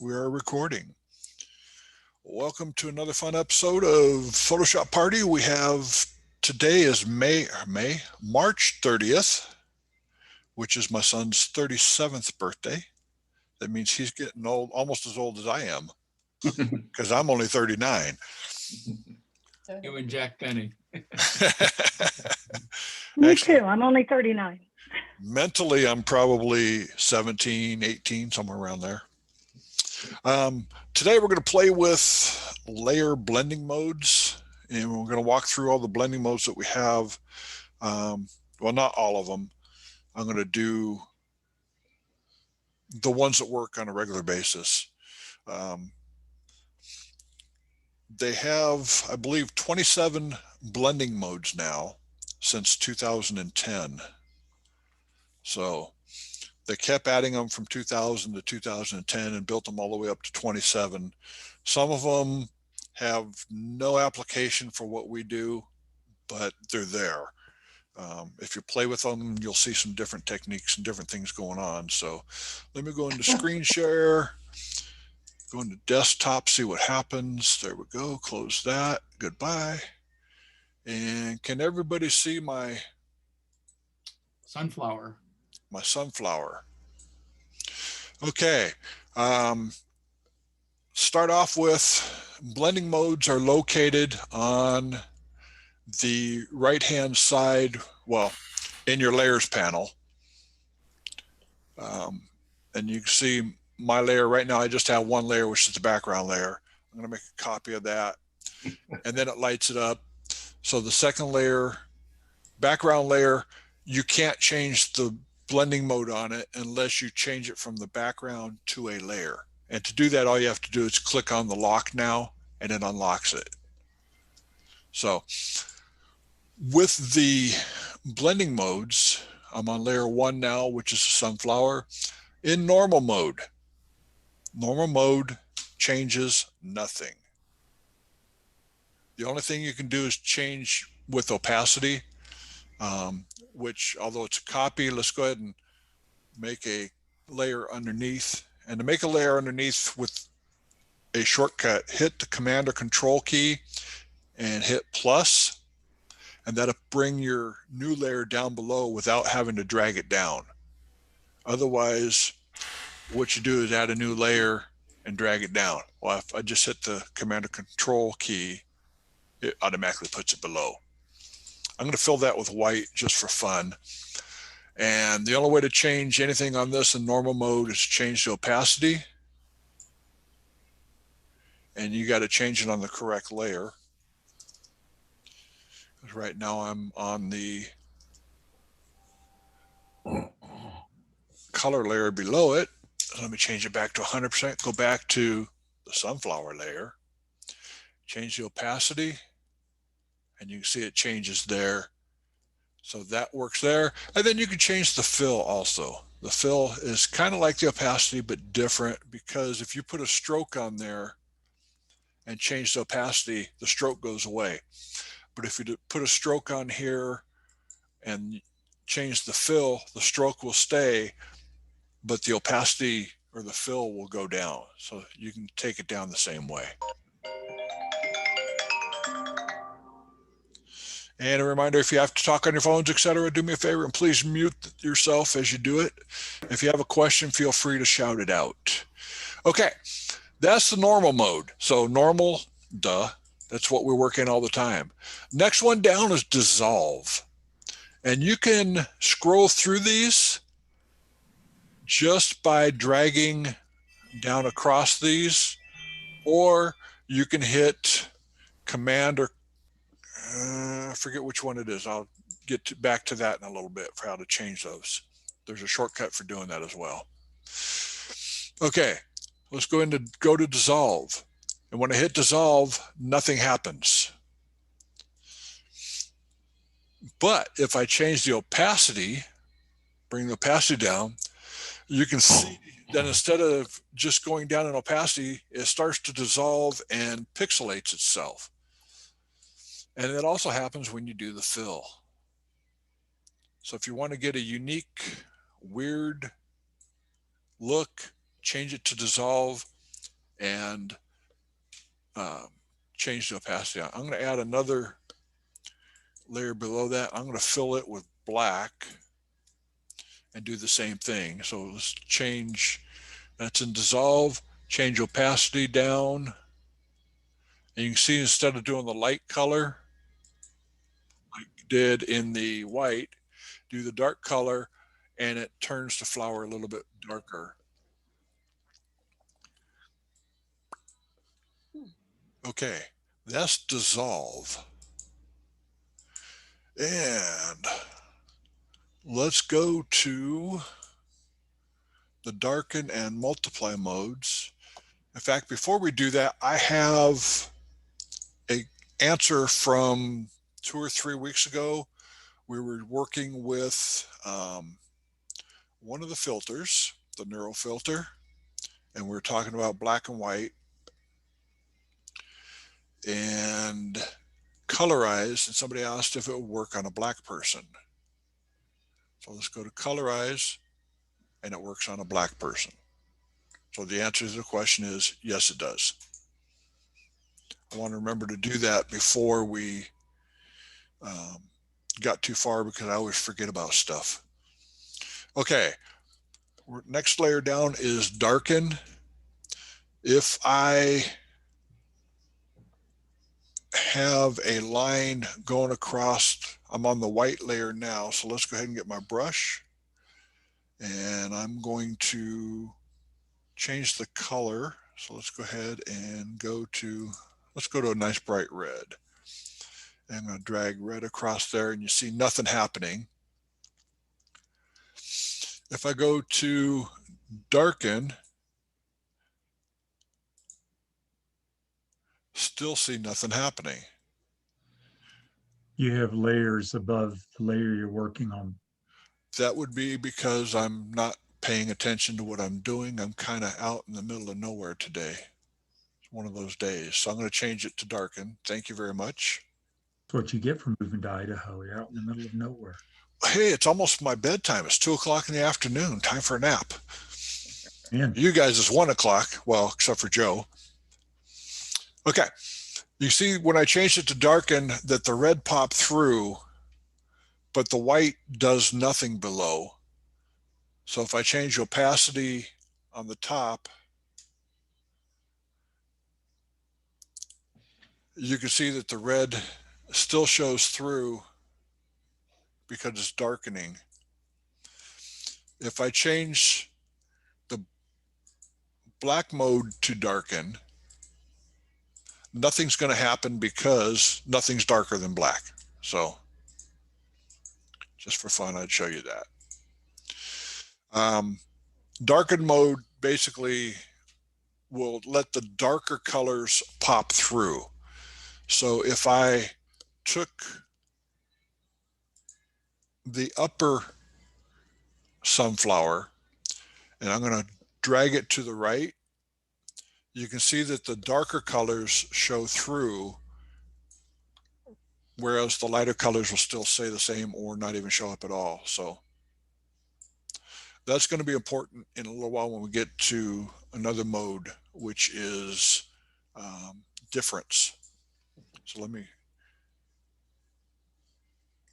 We are recording. Welcome to another fun episode of Photoshop Party. We have today is March 30th, which is my son's 37th birthday. That means he's getting old, almost as old as I am, because I'm only 39. You and Jack Penny. Me too. I'm only 39. Mentally, I'm probably 17, 18, somewhere around there. Today we're going to play with layer blending modes, and we're going to walk through all the blending modes that we have. Well, not all of them. I'm going to do the ones that work on a regular basis. They have, I believe, 27 blending modes now since 2010. So they kept adding them from 2000 to 2010 and built them all the way up to 27. Some of them have no application for what we do, but they're there. If you play with them, you'll see some different techniques and different things going on. So let me go into screen share, go into desktop, see what happens. There we go. Close that. Goodbye. And can everybody see my sunflower? My sunflower. Okay. Start off with blending modes are located on the right-hand side, well, in your layers panel. And you can see my layer right now. I just have one layer, which is the background layer. I'm going to make a copy of that, and then it lights it up. So the second layer, background layer, you can't change the blending mode on it unless you change it from the background to a layer. And to do that, all you have to do is click on the lock now, and it unlocks it. So with the blending modes, I'm on layer 1 now, which is a sunflower. In normal mode changes nothing. The only thing you can do is change with opacity, which, although it's a copy, let's go ahead and make a layer underneath. And to make a layer underneath with a shortcut, hit the Command or Control key and hit plus, and that'll bring your new layer down below without having to drag it down. Otherwise, what you do is add a new layer and drag it down. Well, if I just hit the Command or Control key, it automatically puts it below. I'm going to fill that with white just for fun. And the only way to change anything on this in normal mode is change the opacity. And you got to change it on the correct layer. Right now I'm on the color layer below it. Let me change it back to 100%. Go back to the sunflower layer. Change the opacity. And you can see it changes there. So that works there. And then you can change the fill also. The fill is kind of like the opacity, but different, because if you put a stroke on there and change the opacity, the stroke goes away. But if you put a stroke on here and change the fill, the stroke will stay, but the opacity or the fill will go down. So you can take it down the same way. And a reminder, if you have to talk on your phones, etc., do me a favor and please mute yourself as you do it. If you have a question, feel free to shout it out. Okay, that's the normal mode. So normal, duh, that's what we work in all the time. Next one down is dissolve. And you can scroll through these just by dragging down across these, or you can hit Command or I forget which one it is. I'll get back to that in a little bit for how to change those. There's a shortcut for doing that as well. Okay, let's go to dissolve. And when I hit dissolve, nothing happens. But if I change the opacity, bring the opacity down, you can see that instead of just going down in opacity, it starts to dissolve and pixelates itself. And it also happens when you do the fill. So if you want to get a unique, weird look, change it to dissolve. and change the opacity. I'm going to add another layer below that. I'm going to fill it with black and do the same thing. So let's change, that's in dissolve, change opacity down. And you can see instead of doing the light color like you did in the white, do the dark color and it turns the flower a little bit darker. Okay, that's dissolve. And let's go to the darken and multiply modes. In fact, before we do that, I have an answer from 2 or 3 weeks ago. We were working with one of the filters, the neural filter, and we were talking about black and white and colorize, and somebody asked if it would work on a black person. So let's go to colorize, and it works on a black person. So the answer to the question is yes, it does. I want to remember to do that before we got too far, because I always forget about stuff. Okay, next layer down is darken. If I have a line going across, I'm on the white layer now, so let's go ahead and get my brush, and I'm going to change the color. So let's go ahead and let's go to a nice bright red. And I'm going to drag red across there, and you see nothing happening. If I go to darken, still see nothing happening. You have layers above the layer you're working on. That would be because I'm not paying attention to what I'm doing. I'm kind of out in the middle of nowhere today. It's one of those days. So I'm going to change it to darken. Thank you very much. That's what you get from moving to Idaho. You're out in the middle of nowhere. Hey, it's almost my bedtime. It's 2 o'clock in the afternoon. Time for a nap. Man, You guys, it's 1 o'clock. Well, except for Joe. Okay. You see when I changed it to darken that the red popped through, but the white does nothing below. So if I change opacity on the top, you can see that the red still shows through because it's darkening. If I change the black mode to darken, nothing's going to happen because nothing's darker than black. So just for fun, I'd show you that. Darken mode basically will let the darker colors pop through. So if I took the upper sunflower and I'm going to drag it to the right, you can see that the darker colors show through, whereas the lighter colors will still stay the same or not even show up at all. So that's going to be important in a little while when we get to another mode, which is difference. So let me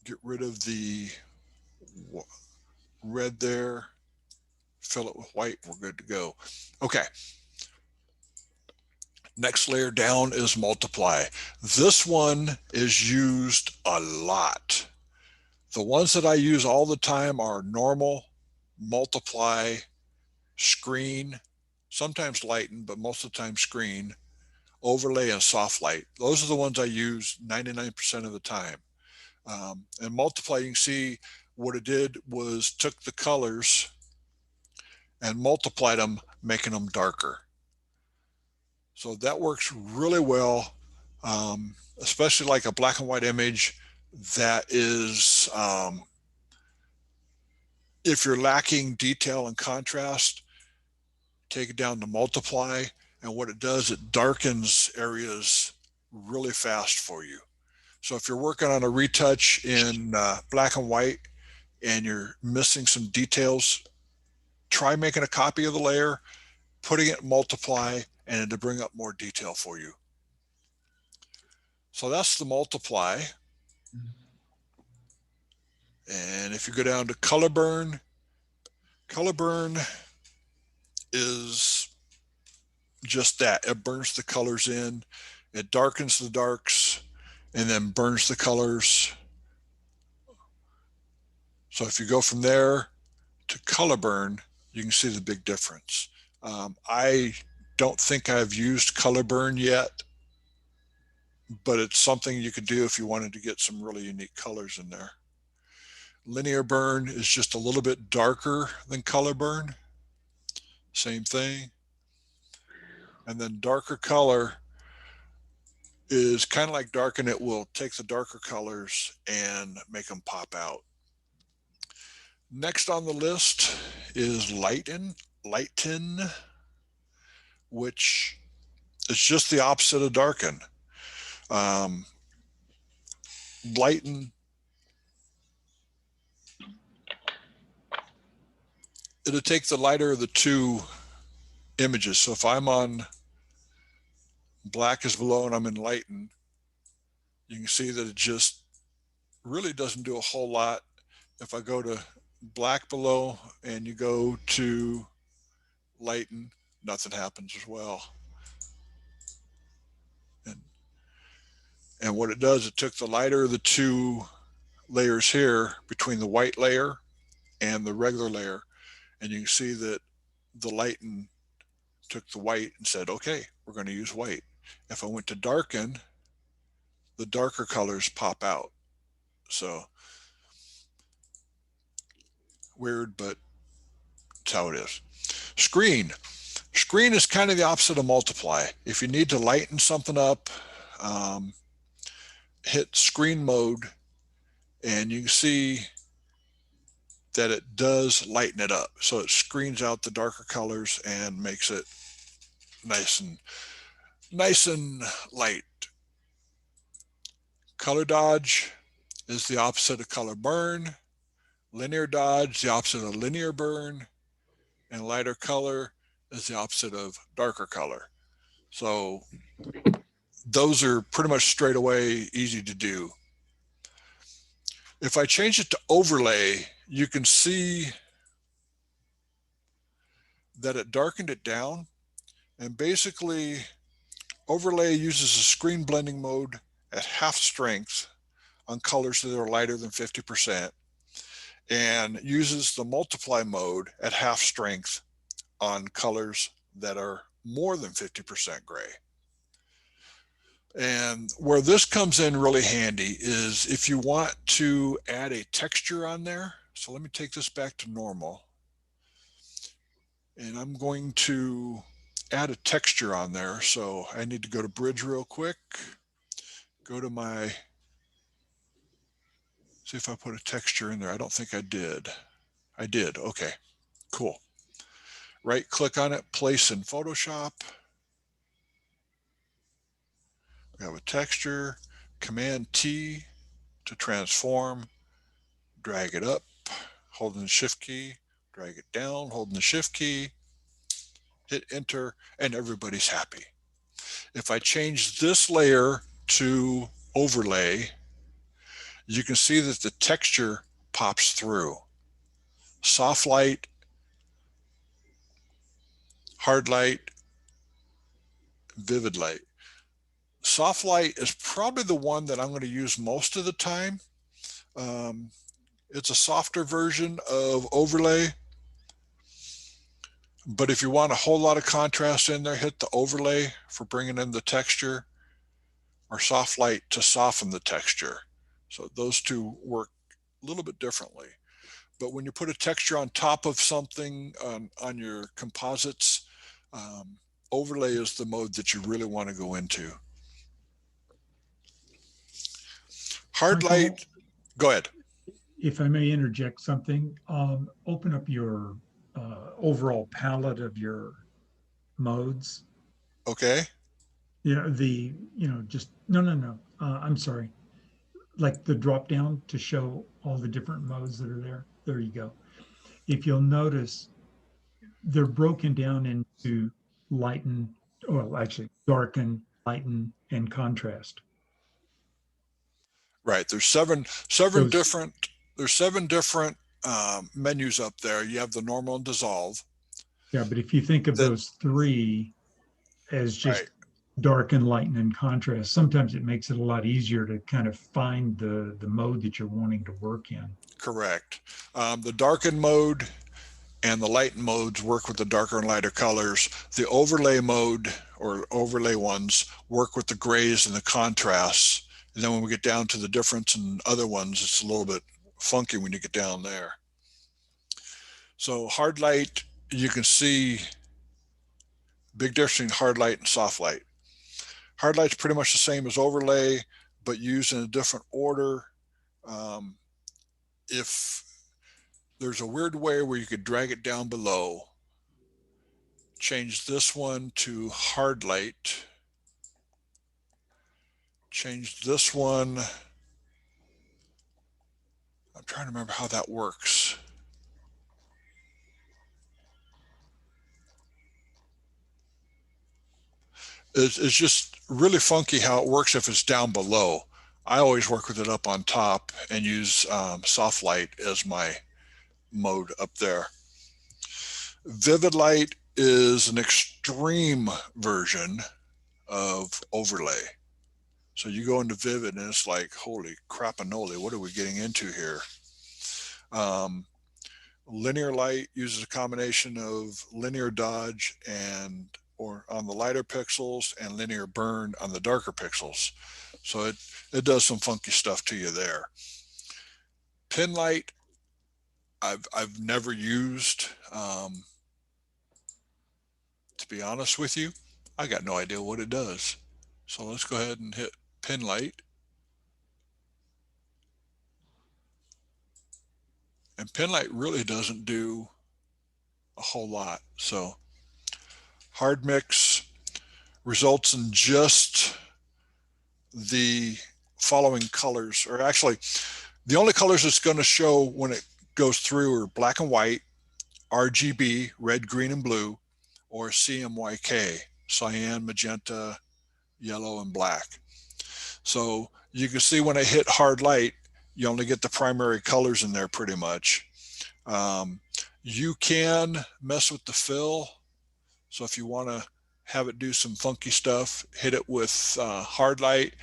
get rid of the red there, fill it with white, we're good to go. Okay. Next layer down is multiply. This one is used a lot. The ones that I use all the time are normal, multiply, screen, sometimes lighten, but most of the time screen, overlay, and soft light. Those are the ones I use 99% of the time. And multiply, you can see what it did was took the colors and multiplied them, making them darker. So that works really well, especially like a black and white image that is, if you're lacking detail and contrast, take it down to multiply, and what it does, it darkens areas really fast for you. So if you're working on a retouch in black and white and you're missing some details, try making a copy of the layer, putting it in multiply, and it'll bring up more detail for you. So that's the multiply. And if you go down to color burn is just that. It burns the colors in, it darkens the darks, and then burns the colors. So if you go from there to color burn, you can see the big difference. I don't think I've used color burn yet, but it's something you could do if you wanted to get some really unique colors in there. Linear burn is just a little bit darker than color burn. Same thing. And then darker color is kind of like darken. It will take the darker colors and make them pop out. Next on the list is Lighten, which is just the opposite of darken. Lighten, it'll take the lighter of the two images. So if I'm on black is below and I'm in Lighten, you can see that it just really doesn't do a whole lot. If I go to black below and you go to Lighten, nothing happens as well. And what it does, it took the lighter of the two layers here between the white layer and the regular layer, and you can see that the Lighten took the white and said, okay, we're going to use white. If I went to darken, the darker colors pop out. So weird, but it's how it is. Screen is kind of the opposite of multiply. If you need to lighten something up, hit screen mode, and you can see that it does lighten it up. So it screens out the darker colors and makes it nice and light. Color dodge is the opposite of color burn. Linear dodge, the opposite of linear burn. And lighter color is the opposite of darker color. So those are pretty much straight away easy to do. If I change it to overlay, you can see that it darkened it down. And basically, overlay uses a screen blending mode at half strength on colors that are lighter than 50%, and uses the multiply mode at half strength on colors that are more than 50% gray. And where this comes in really handy is if you want to add a texture on there. So let me take this back to normal. And I'm going to add a texture on there. So I need to go to bridge real quick. Go to my, see if I put a texture in there. I don't think I did. I did. Okay, cool. Right click on it, place in Photoshop. We have a texture, Command T to transform, drag it up, holding the Shift key, drag it down, holding the Shift key, hit enter, and everybody's happy. If I change this layer to overlay, you can see that the texture pops through. Soft light, hard light, vivid light. Soft light is probably the one that I'm going to use most of the time. It's a softer version of overlay. But if you want a whole lot of contrast in there, hit the overlay for bringing in the texture, or soft light to soften the texture. So those two work a little bit differently. But when you put a texture on top of something on your composites, overlay is the mode that you really want to go into. Hard light, go ahead. If I may interject something, open up your overall palette of your modes. Okay. I'm sorry. Like the drop down to show all the different modes that are there. There you go. If you'll notice, they're broken down into lighten, well, actually darken, lighten, and contrast. Right. There's Those- seven different menus up there. You have the normal and dissolve. Yeah, but if you think of Then those three as just right, darken, lighten, and contrast, sometimes it makes it a lot easier to kind of find the mode that you're wanting to work in. correct. The darken mode and the lighten modes work with the darker and lighter colors. The overlay mode or overlay ones work with the grays and the contrasts. And then when we get down to the difference in other ones, it's a little bit funky when you get down there. So hard light, you can see big difference between hard light and soft light. Hard light's pretty much the same as overlay, but used in a different order. If there's a weird way where you could drag it down below, change this one to hard light, change this one. I'm trying to remember how that works. It's just really funky how it works if it's down below. I always work with it up on top and use soft light as my mode up there. Vivid light is an extreme version of overlay. So you go into vivid and it's like, holy crapanoly, what are we getting into here? Linear light uses a combination of linear dodge and or on the lighter pixels and linear burn on the darker pixels. So it does some funky stuff to you there. Pin light, I've never used. To be honest with you, I got no idea what it does. So let's go ahead and hit pin light. And pin light really doesn't do a whole lot. So hard mix results in just the following colors, or actually the only colors it's going to show when it goes through are black and white, RGB, red, green, and blue, or CMYK, cyan, magenta, yellow, and black. So you can see when I hit hard light, you only get the primary colors in there pretty much. You can mess with the fill. So if you want to have it do some funky stuff, hit it with hard light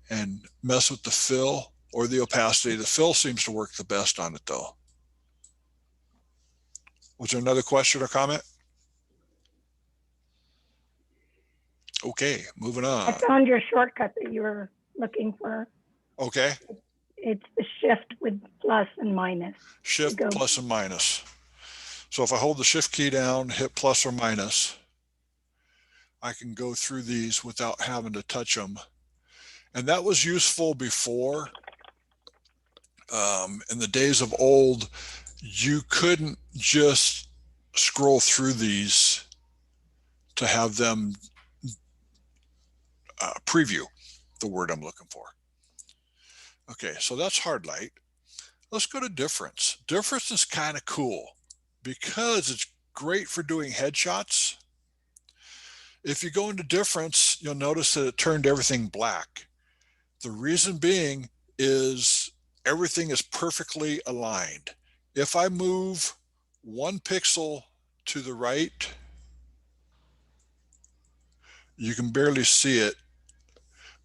and mess with the fill or the opacity. The fill seems to work the best on it though. Was there another question or comment? Okay, moving on. I found your shortcut that you were looking for. Okay. It's the shift with plus and minus. Shift, plus, and minus. So if I hold the shift key down, hit plus or minus, I can go through these without having to touch them. And that was useful before. In the days of old, you couldn't just scroll through these to have them preview the word I'm looking for. Okay, so that's hard light. Let's go to difference. Difference is kind of cool because it's great for doing headshots. If you go into difference, you'll notice that it turned everything black. The reason being is everything is perfectly aligned. If I move 1 pixel to the right, you can barely see it.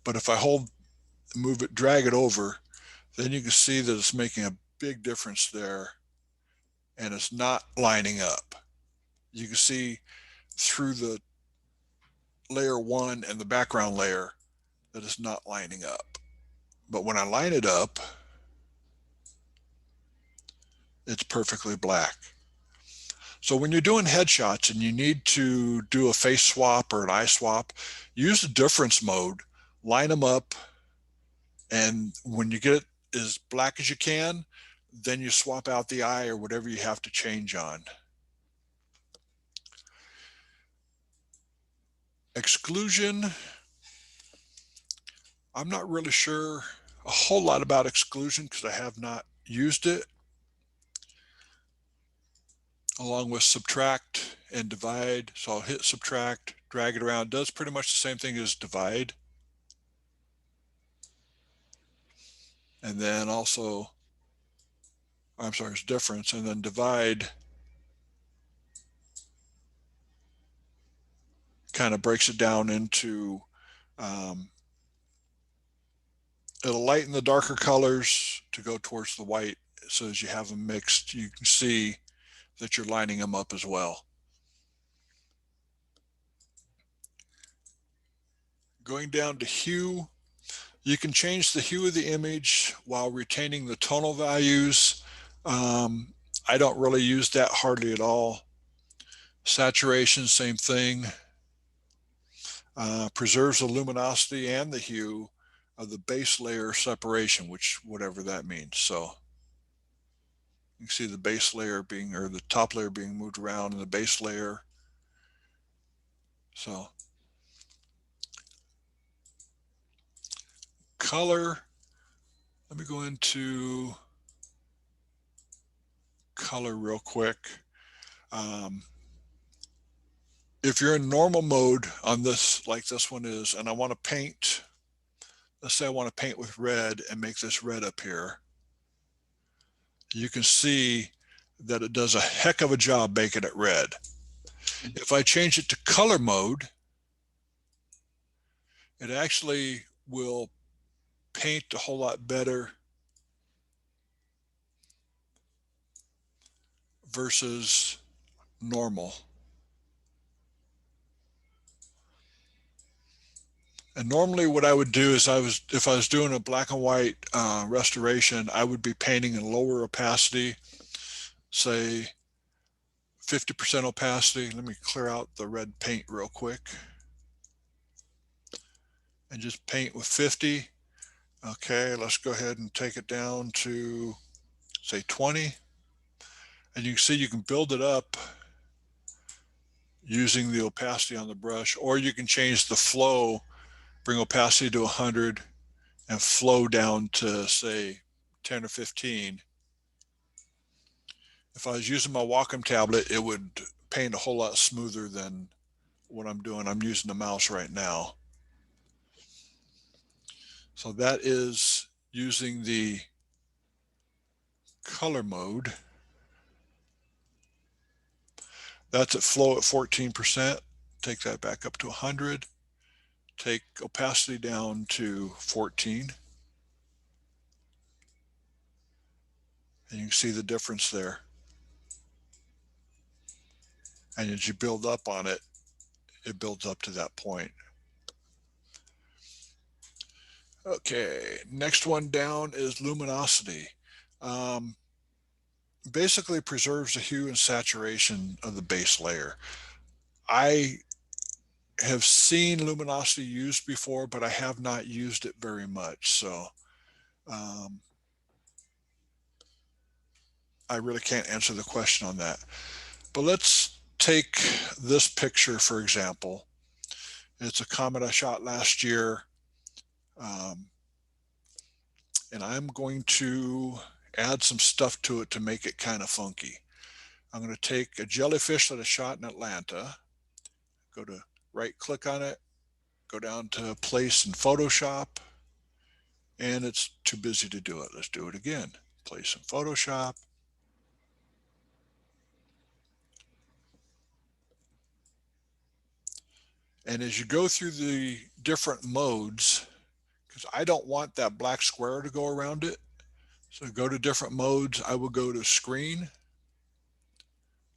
But if I move it, drag it over, then you can see that it's making a big difference there and it's not lining up. You can see through the layer 1 and the background layer that it's not lining up. But when I line it up, it's perfectly black. So when you're doing headshots and you need to do a face swap or an eye swap, use the difference mode, line them up, and when you get it as black as you can, then you swap out the eye or whatever you have to change on. Exclusion, I'm not really sure a whole lot about exclusion because I have not used it. along with subtract and divide. So I'll hit subtract, drag it around. It does pretty much the same thing as divide. And then also, I'm sorry, it's difference. And then divide kind of breaks it down into, it'll lighten the darker colors to go towards the white. So as you have them mixed, you can see that you're lining them up as well. Going down to hue, you can change the hue of the image while retaining the tonal values. I don't really use that hardly at all. Saturation, same thing. Preserves the luminosity and the hue of the base layer separation, which whatever that means. So you can see the base layer being, or the top layer being moved around in the base layer. So color, let me go into color real quick. If you're in normal mode on this, like this one is, and I want to paint, let's say I want to paint with red and make this red up here, you can see that it does a heck of a job making it red. If I change it to color mode, it actually will paint a whole lot better versus normal. And normally what I would do is if I was doing a black and white restoration, I would be painting in lower opacity, say 50% opacity. Let me clear out the red paint real quick and just paint with 50. Okay, let's go ahead and take it down to say 20. And you can see you can build it up using the opacity on the brush, or you can change the flow, bring opacity to 100 and flow down to say 10 or 15. If I was using my Wacom tablet, it would paint a whole lot smoother than what I'm doing. I'm using the mouse right now. So that is using the color mode. That's at flow at 14%. Take that back up to 100. Take opacity down to 14. And you can see the difference there. And as you build up on it, it builds up to that point. Okay, next one down is luminosity. Basically preserves the hue and saturation of the base layer. I have seen luminosity used before, but I have not used it very much. So I really can't answer the question on that. But let's take this picture, for example. It's a comet I shot last year. And I'm going to add some stuff to it to make it kind of funky. I'm going to take a jellyfish that I shot in Atlanta, go to right click on it, go down to place in Photoshop, and it's too busy to do it. Let's do it again. Place in Photoshop. And as you go through the different modes, because I don't want that black square to go around it, so go to different modes. I will go to screen,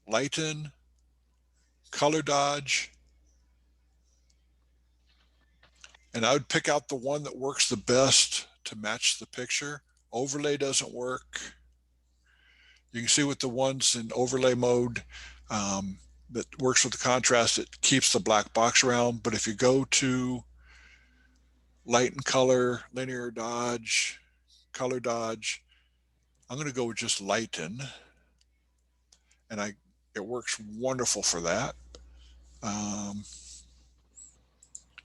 lighten, color dodge, and I would pick out the one that works the best to match the picture. Overlay doesn't work. You can see with the ones in overlay mode that works with the contrast, it keeps the black box around. But if you go to lighten color, linear dodge, color dodge, I'm going to go with just lighten. And it works wonderful for that.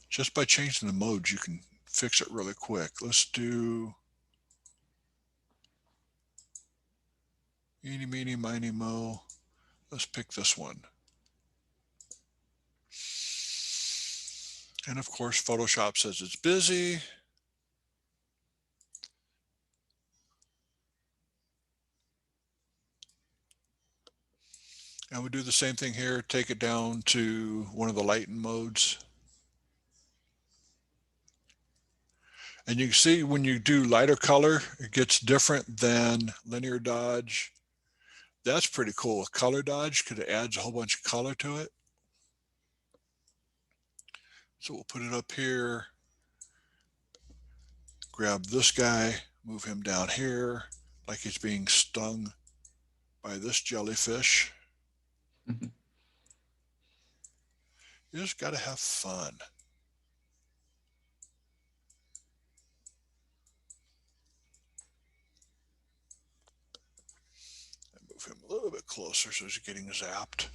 Just by changing the modes, you can fix it really quick. Let's do eeny, meeny, miny, mo. Let's pick this one. And of course, Photoshop says it's busy. And we do the same thing here, take it down to one of the Lighten modes. And you can see when you do lighter color, it gets different than linear dodge. That's pretty cool with color dodge because it adds a whole bunch of color to it. So we'll put it up here, grab this guy, move him down here like he's being stung by this jellyfish. You just got to have fun. And move him a little bit closer so he's getting zapped.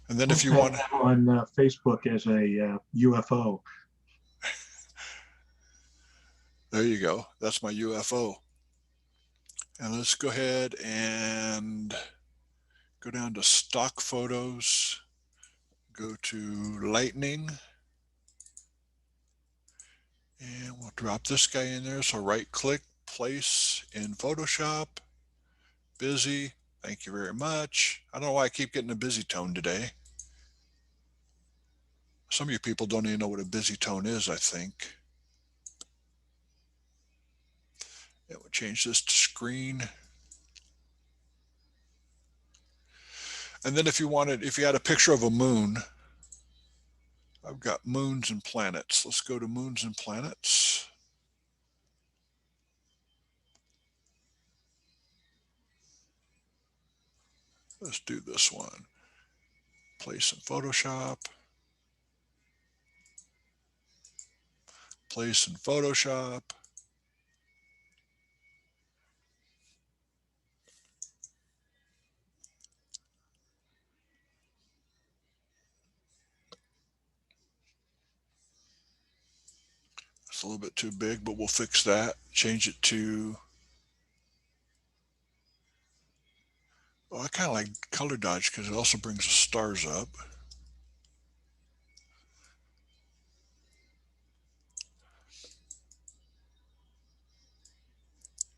And then if you want on Facebook as a UFO. There you go. That's my UFO. And let's go ahead and go down to stock photos, go to lightning, and we'll drop this guy in there. So right click, place in Photoshop, busy. Thank you very much. I don't know why I keep getting a busy tone today. Some of you people don't even know what a busy tone is, I think. And we'll change this to screen. And then if you wanted, if you had a picture of a moon, I've got moons and planets. Let's go to moons and planets. Let's do this one. Place in Photoshop. Place in Photoshop. It's a little bit too big, but we'll fix that. Change it to, oh, I kind of like color dodge because it also brings the stars up.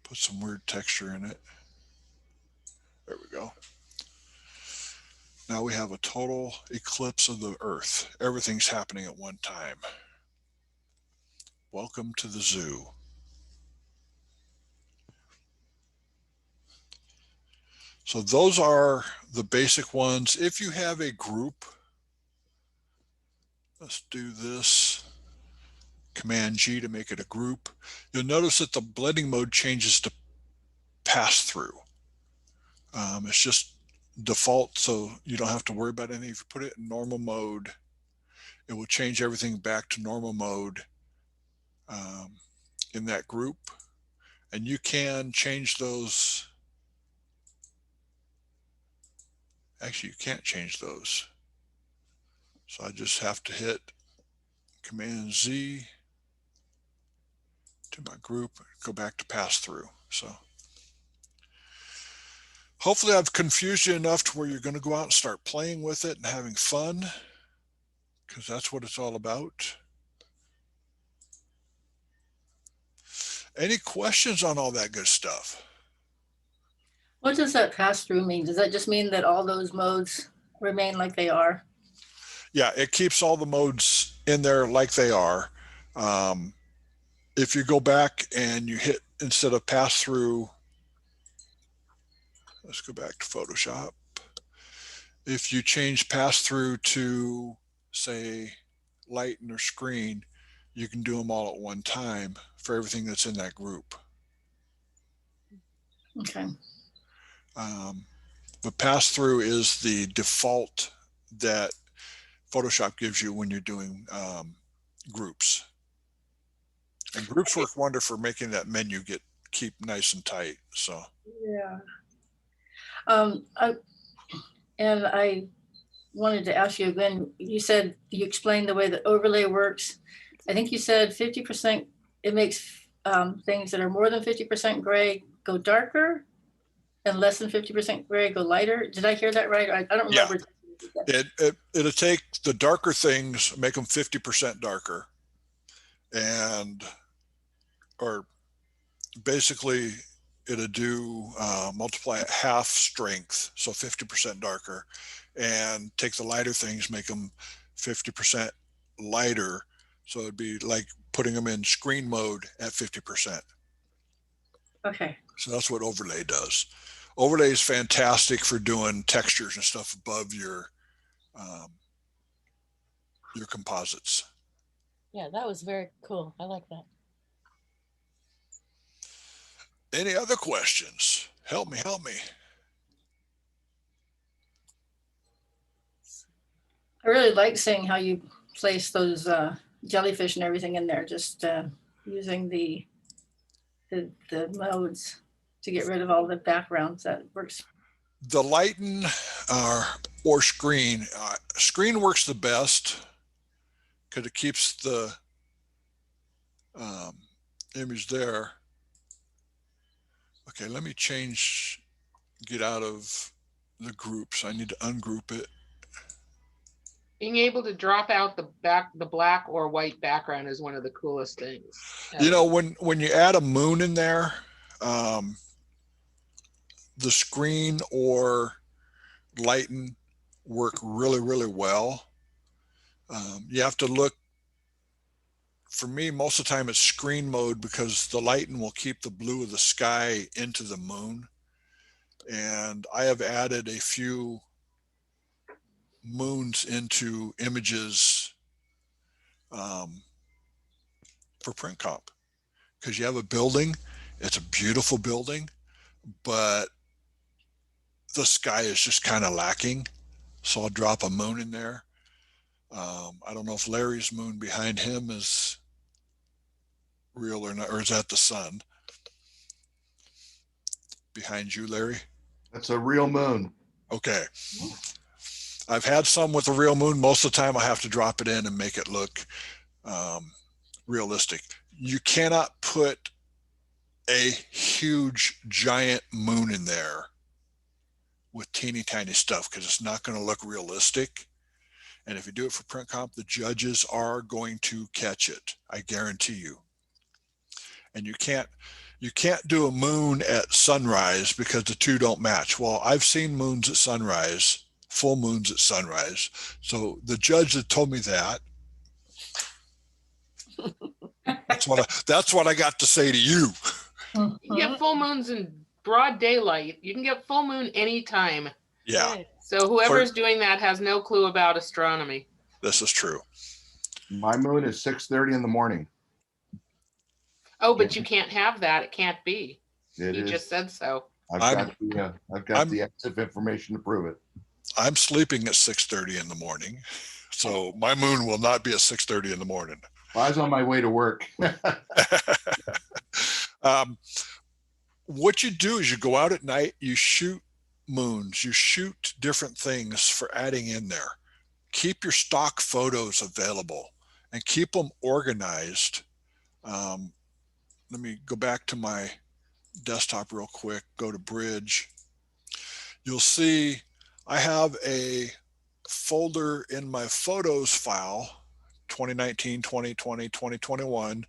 Put some weird texture in it. There we go. Now we have a total eclipse of the Earth. Everything's happening at one time. Welcome to the zoo. So those are the basic ones. If you have a group, let's do this. Command G to make it a group. You'll notice that the blending mode changes to pass through. It's just default, so you don't have to worry about anything. If you put it in normal mode, it will change everything back to normal mode in that group. And you can change those. Actually, you can't change those. So I just have to hit Command Z to my group, go back to pass through. So hopefully I've confused you enough to where you're going to go out and start playing with it and having fun, because that's what it's all about. Any questions on all that good stuff? What does that pass through mean? Does that just mean that all those modes remain like they are? Yeah, it keeps all the modes in there like they are. If you go back and you hit, instead of pass through, let's go back to Photoshop. If you change pass through to, say, lighten or screen, you can do them all at one time for everything that's in that group. Okay. But pass through is the default that Photoshop gives you when you're doing groups. And groups work wonder for making that menu keep nice and tight. So Yeah. I wanted to ask you again, you said you explained the way the overlay works. I think you said 50%, it makes things that are more than 50% gray go darker. and less than 50% gray go lighter. Did I hear that right? I don't Yeah. remember. It'll take the darker things, make them 50% darker, and or basically it'll do multiply at half strength, so 50% darker, and take the lighter things, make them 50% lighter, so it'd be like putting them in screen mode at 50%. Okay. So that's what overlay does. Overlay is fantastic for doing textures and stuff above your composites. Yeah, that was very cool. I like that. Any other questions? Help me. I really like seeing how you place those jellyfish and everything in there, just using the modes to get rid of all the backgrounds. That works. The Lighten or screen, screen works the best because it keeps the image there. Okay, let me get out of the groups. I need to ungroup it. Being able to drop out the black or white background is one of the coolest things. You know, when you add a moon in there, the screen or Lighten work really, really well. You have to look. For me, most of the time it's screen mode because the Lighten will keep the blue of the sky into the moon. And I have added a few moons into images for print comp, because you have a building, it's a beautiful building, but the sky is just kind of lacking. So I'll drop a moon in there. I don't know if Larry's moon behind him is real or not, or is that the sun behind you, Larry? That's a real moon. Okay. I've had some with a real moon. Most of the time I have to drop it in and make it look realistic. You cannot put a huge giant moon in there with teeny tiny stuff because it's not going to look realistic. And if you do it for print comp, the judges are going to catch it. I guarantee you. And you can't do a moon at sunrise because the two don't match. Well, I've seen moons at sunrise, full moons at sunrise. So the judge that told me that, that's what I got to say to you. You can get full moons in broad daylight. You can get full moon anytime. Yeah, Right. So whoever's doing that has no clue about astronomy. this is true. My moon is 6:30 in the morning. Oh, but you can't have that. It can't be. It You is. just said so. I've got the exit information to prove it. I'm sleeping at 6:30 in the morning. So my moon will not be at 6:30 in the morning. I was on my way to work. What you do is you go out at night, you shoot moons, you shoot different things for adding in there. Keep your stock photos available and keep them organized. Let me go back to my desktop real quick, go to Bridge. You'll see I have a folder in my photos file, 2019, 2020, 2021.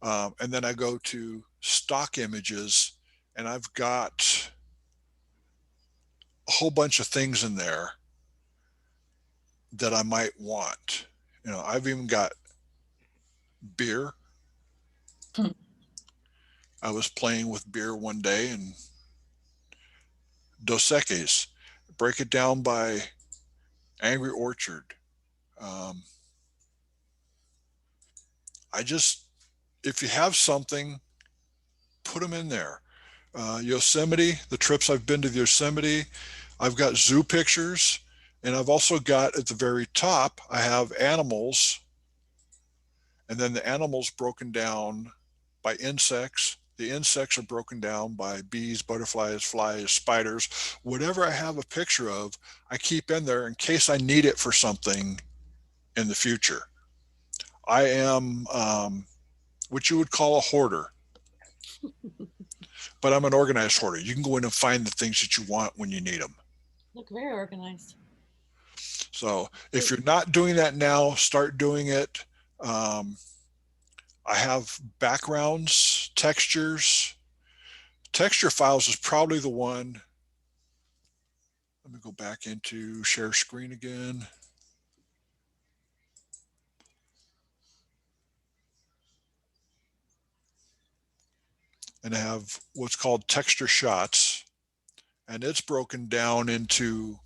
And then I go to stock images and I've got a whole bunch of things in there that I might want. You know, I've even got beer. I was playing with beer one day and Dos Equis, break it down by Angry Orchard. If you have something, put them in there. Yosemite, the trips I've been to the Yosemite, I've got zoo pictures, and I've also got at the very top, I have animals, and then the animals broken down by insects. The insects are broken down by bees, butterflies, flies, spiders, whatever I have a picture of, I keep in there in case I need it for something in the future. I am what you would call a hoarder. but I'm an organized hoarder. You can go in and find the things that you want when you need them. Look very organized. So if you're not doing that now, start doing it. I have backgrounds, textures. Texture files is probably the one. Let me go back into share screen again. And I have what's called texture shots, and it's broken down into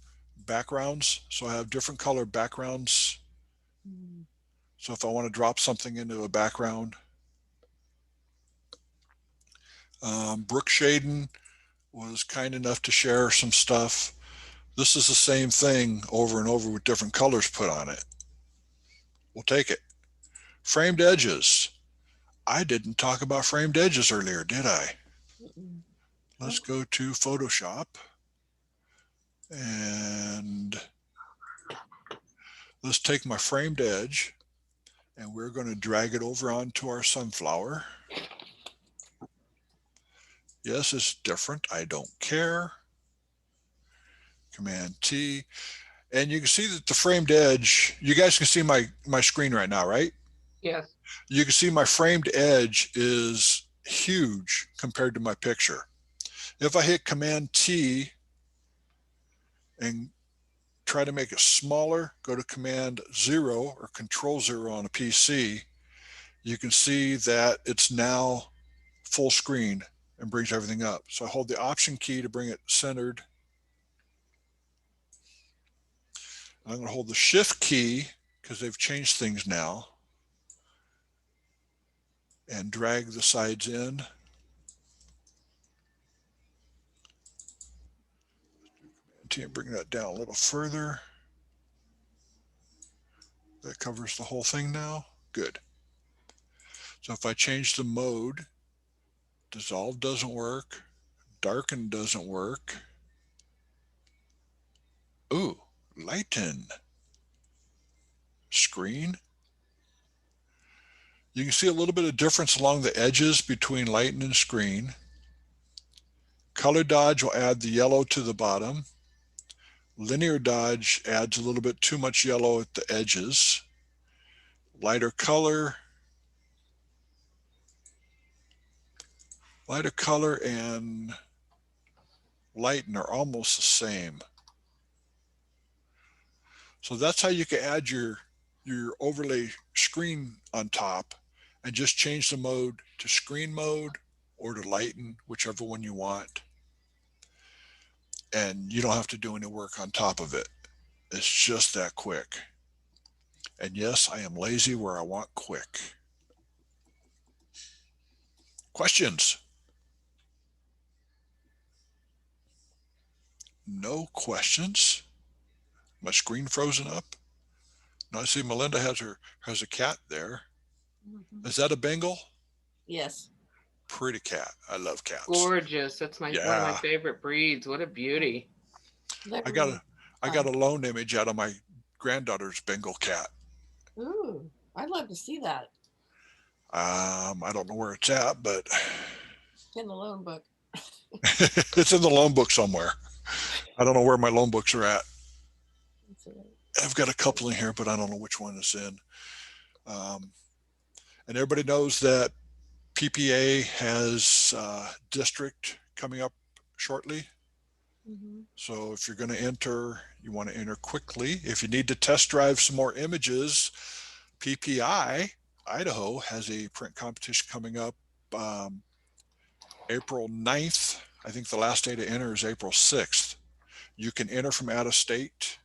backgrounds. So I have different color backgrounds. Mm. So if I want to drop something into a background, Brooke Shaden was kind enough to share some stuff. This is the same thing over and over with different colors put on it. We'll take it. Framed edges. I didn't talk about framed edges earlier, did I? Mm-mm. Let's go to Photoshop and let's take my framed edge and we're going to drag it over onto our sunflower. Yes, it's different. I don't care. Command T. And you can see that the framed edge, you guys can see my screen right now, right? Yes. You can see my framed edge is huge compared to my picture. If I hit Command T and try to make it smaller, go to Command 0 or Control 0 on a PC, you can see that it's now full screen and brings everything up. So I hold the Option key to bring it centered. I'm going to hold the Shift key because they've changed things now and drag the sides in. And bring that down a little further. That covers the whole thing now. Good. So if I change the mode, dissolve doesn't work. Darken doesn't work. Ooh, lighten. Screen. You can see a little bit of difference along the edges between lighten and screen. Color dodge will add the yellow to the bottom. Linear dodge adds a little bit too much yellow at the edges. Lighter color and lighten are almost the same. So that's how you can add your overlay screen on top and just change the mode to screen mode or to lighten, whichever one you want. And you don't have to do any work on top of it. It's just that quick. And yes, I am lazy where I want quick. Questions? No questions. My screen frozen up. Now I see Melinda has a cat there. Mhm. Is that a Bengal? Yes. Pretty cat. I love cats. Gorgeous. That's one of my Yeah. favorite breeds. What a beauty. They're I got really a fun. loan image out of my granddaughter's Bengal cat. Ooh, I'd love to see that I don't know where it's at, but in the loan book. it's in the loan book somewhere. I don't know where my loan books are at. Let's see. I've got a couple in here, but I don't know which one it's in. And everybody knows that PPA has district coming up shortly. Mhm. So if you're going to enter, you want to enter quickly. If you need to test drive some more images, PPI Idaho has a print competition coming up April 9th. I think the last day to enter is April 6th. You can enter from out of state.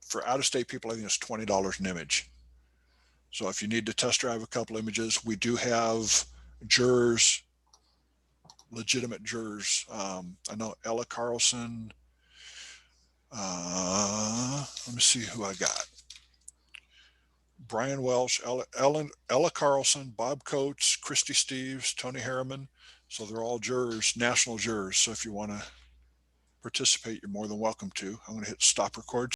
For out of state people, I think it's $20 an image. So if you need to test drive a couple images, we do have jurors, legitimate jurors. I know Ella Carlson. Let me see who I got. Brian Welsh, Ella Carlson, Bob Coates, Christy Steves, Tony Harriman. So they're all jurors, national jurors. So if you want to participate, you're more than welcome to. I'm going to hit stop record.